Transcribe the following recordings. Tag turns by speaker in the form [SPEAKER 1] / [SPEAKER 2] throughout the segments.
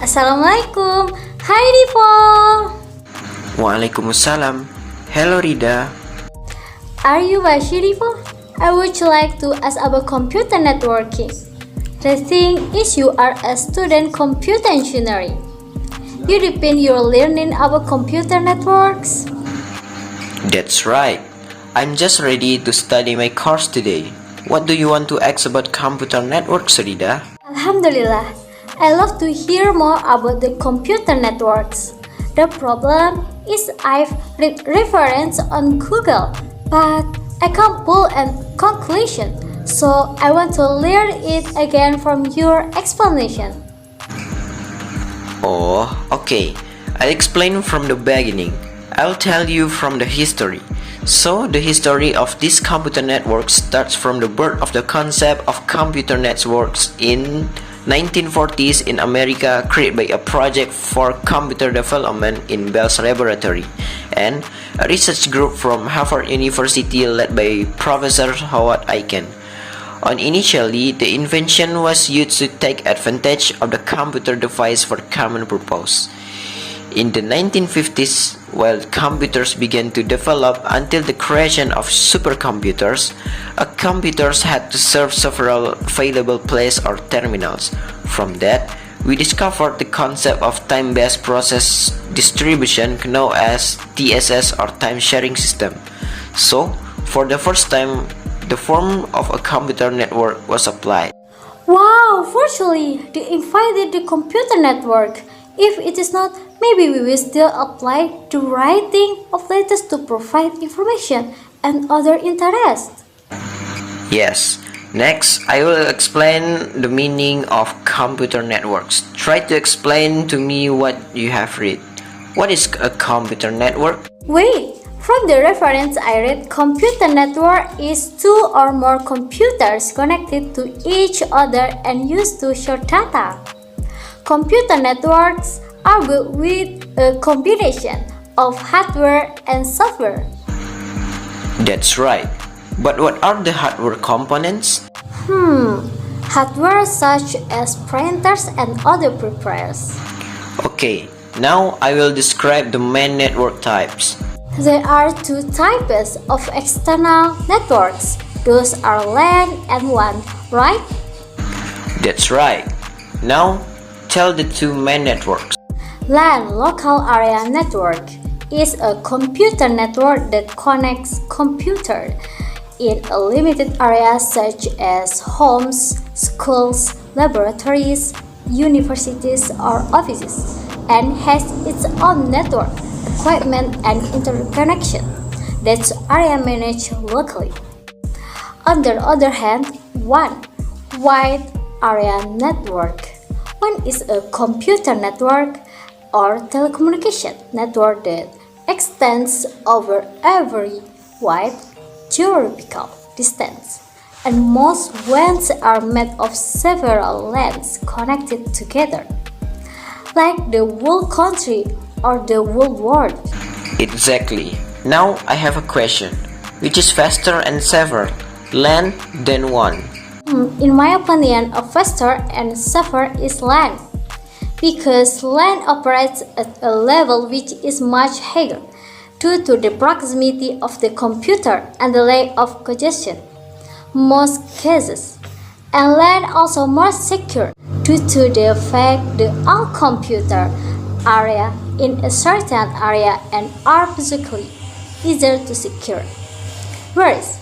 [SPEAKER 1] Assalamualaikum. Hai Divo.
[SPEAKER 2] Waalaikumsalam. Hello Rida.
[SPEAKER 1] Are you Bashi Divo? I would like to ask about computer networking. The thing is you are a student computer engineering. You depend your learning about computer networks.
[SPEAKER 2] That's right. I'm just ready to study my course today. What do you want to ask about computer networks, Rida?
[SPEAKER 1] Alhamdulillah. I love to hear more about the computer networks. The problem is I've read reference on Google, but I can't pull a conclusion. So I want to learn it again from your explanation.
[SPEAKER 2] Oh, okay. I'll explain from the beginning. I'll tell you from the history. So, the history of this computer network starts from the birth of the concept of computer networks in 1940s in America, created by a project for computer development in Bell's laboratory and a research group from Harvard University led by Professor Howard Aiken. Initially, the invention was used to take advantage of the computer device for common purpose. In the 1950s, while computers began to develop until the creation of supercomputers, computers had to serve several available places or terminals. From that, we discovered the concept of time-based process distribution known as TSS or time-sharing system. So, for the first time, the form of a computer network was applied.
[SPEAKER 1] Wow, virtually, they invented the computer network. If it is not, maybe we will still apply the writing of letters to provide information and other interests.
[SPEAKER 2] Yes. Next, I will explain the meaning of computer networks. Try to explain to me what you have read. What is a computer network?
[SPEAKER 1] Wait, from the reference I read, computer network is two or more computers connected to each other and used to share data. Computer networks are built with a combination of hardware and software.
[SPEAKER 2] That's right. But what are the hardware components?
[SPEAKER 1] Hardware such as printers and other peripherals.
[SPEAKER 2] Okay, now I will describe the main network types.
[SPEAKER 1] There are two types of external networks. Those are LAN and WAN, right?
[SPEAKER 2] That's right. Now, tell the two main networks.
[SPEAKER 1] LAN, local area network, is a computer network that connects computers in a limited area such as homes, schools, laboratories, universities, or offices, and has its own network, equipment, and interconnection. That's area managed locally. On the other hand, WAN, wide area network. WAN is a computer network or telecommunication network that extends over a very wide geographical distance, and most WANs are made of several LANs connected together, like the whole country or the whole world.
[SPEAKER 2] Exactly. Now I have a question. Which is faster and safer, LAN than WAN?
[SPEAKER 1] In my opinion, a faster and safer is LAN, because LAN operates at a level which is much higher due to the proximity of the computer and the lack of congestion. Most cases, and LAN also more secure due to the fact that all computer area in a certain area and are physically easier to secure. Whereas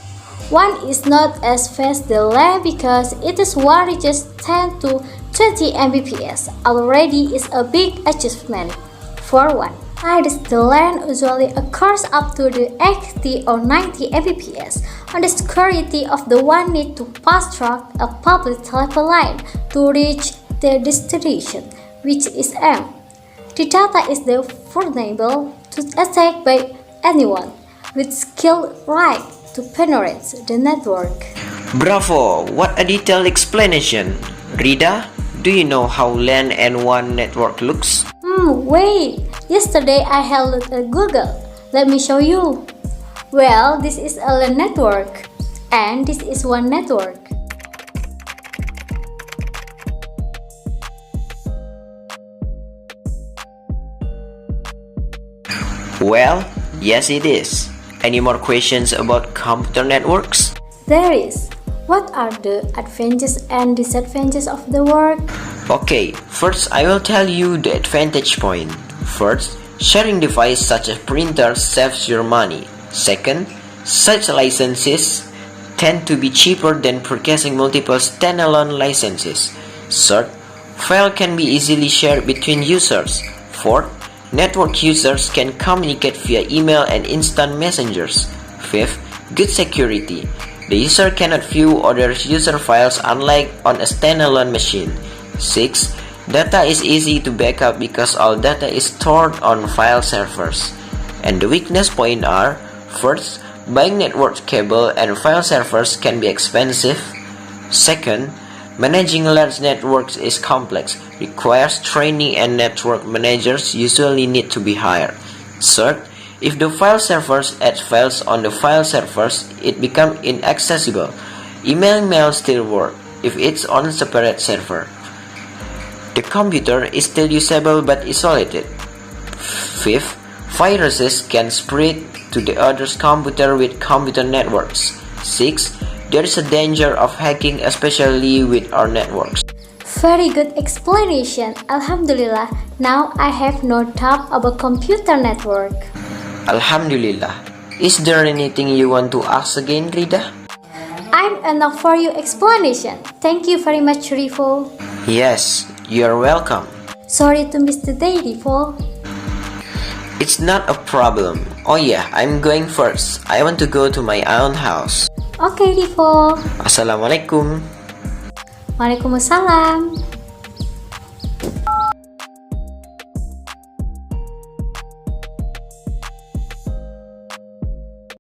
[SPEAKER 1] WAN is not as fast the LAN because it is one reaches 10 to 20 Mbps already is a big achievement for one. Besides, the LAN usually occurs up to the 80 or 90 Mbps, and the security of the WAN need to pass through a public telephone line to reach the destination, which is M. The data is vulnerable to attack by anyone with skill right to penetrate the network.
[SPEAKER 2] Bravo! What a detailed explanation. Rida, do you know how LAN and WAN network looks?
[SPEAKER 1] Wait! Yesterday I had a look at Google. Let me show you. Well, this is a LAN network, and this is WAN network.
[SPEAKER 2] Well, yes it is. Any more questions about computer networks?
[SPEAKER 1] There is. What are the advantages and disadvantages of the work?
[SPEAKER 2] Okay, first I will tell you the advantage point. First, sharing device such as printers saves your money. Second, such licenses tend to be cheaper than purchasing multiple standalone licenses. Third, file can be easily shared between users. Fourth, network users can communicate via email and instant messengers. Fifth, good security. The user cannot view other user files unlike on a standalone machine. 6. Data is easy to backup because all data is stored on file servers. And the weakness point are: first, buying network cable and file servers can be expensive. Second, managing large networks is complex, requires training, and network managers usually need to be hired. Third, if the file servers add files on the file servers, it becomes inaccessible. Email may still work if it's on a separate server. The computer is still usable but isolated. Fifth, viruses can spread to the other's computer with computer networks. 6. There is a danger of hacking, especially with our networks.
[SPEAKER 1] Very good explanation. Alhamdulillah, now I have no doubt about computer network.
[SPEAKER 2] Alhamdulillah. Is there anything you want to ask again, Rida?
[SPEAKER 1] I'm enough for your explanation. Thank you very much, Rivo.
[SPEAKER 2] Yes, you're welcome.
[SPEAKER 1] Sorry to miss the day, Rivo.
[SPEAKER 2] It's not a problem. Oh yeah, I'm going first. I want to go to my own house.
[SPEAKER 1] Okay, Rivo.
[SPEAKER 2] Assalamualaikum.
[SPEAKER 1] Waalaikumsalam.